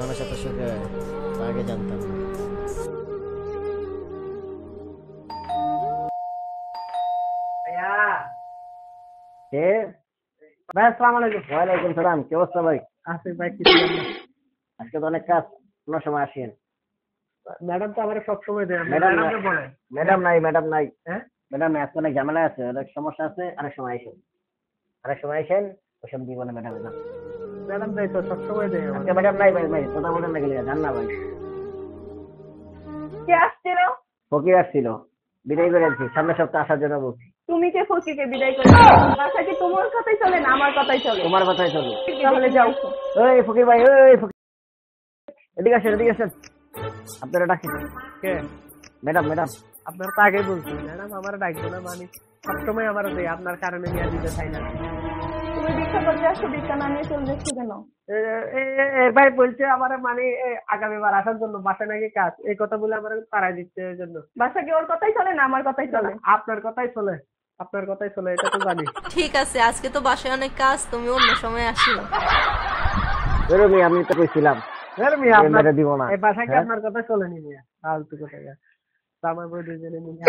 মানুষ এত সুখে হয় তা আগে জানতাম না। কে ভাই? আসসালামু আলাইকুম। ওয়ালাইকুম সালাম। কি অবস্থা ভাই? আসিফ ভাই কিছু জানেন? আজকে তো অনেক কাজ, কোনো সময় আসেন। ম্যাডাম তো আমার সবসময় দেয়, ম্যাডাম ম্যাডামকে বলে। ম্যাডাম নাই, ম্যাডাম নাই, হ্যাঁ ম্যাডাম নাই, আজকে অনেক ঝামেলা আছে, অনেক সমস্যা আছে। আরেক সময় আসেন, আরেক সময় আসেন, ওসব দিব না ম্যাডাম। ম্যাডাম দেয় তো, সবসময় দেয় আমার। আজকে ম্যাডাম নাই ভাই, ভাই কথা বলেন না গেলে জান না ভাই। কে আসছিল? ফকির আসছিল, বিদায় করে আনছি, সামনের সপ্তাহে আসার জন্য বলছি। তুমি কে ফকিরকে বিদায় করে? বাসা কি তোমার কথাই চলে না আমার কথাই চলে? তোমার কথাই চলবে। তাহলে যাও। ওই ফকির ভাই, ওই ফকির, এদিকে আসেন, এদিকে আসেন। আপনারা ডাকেন। কে? Madam, madam. আপনার তো আগেই বলছি, ম্যাডাম আমার ডাকবো না, মানে সবসময় আমার দেয়, আপনার কারণে নিয়ে দিতে চাই না। তুমি ভিক্ষা করতে আসছো, ভিক্ষা না নিয়ে চলে যাচ্ছ কেন? ভাই বলছে আমার মানে আগামীবার আসার জন্য, বাসায় নাকি কাজ, এই কথা বলে আমার তাড়াই দিচ্ছে এই জন্য। বাসা কি ওর কথাই চলে না আমার কথাই চলে? আপনার কথাই চলে, আপনার কথাই চলে, এটা তো জানি। ঠিক আছে, আজকে তো বাসায় অনেক কাজ, তুমি অন্য সময় আসিও। বেরোমি, আমি তো কইছিলাম মেরে দিব না। এই বাসায় কি হ্যাঁ? আপনার কথা চলে নি মিয়া? ফালতু কথা। আমার বই দুজনে মিলে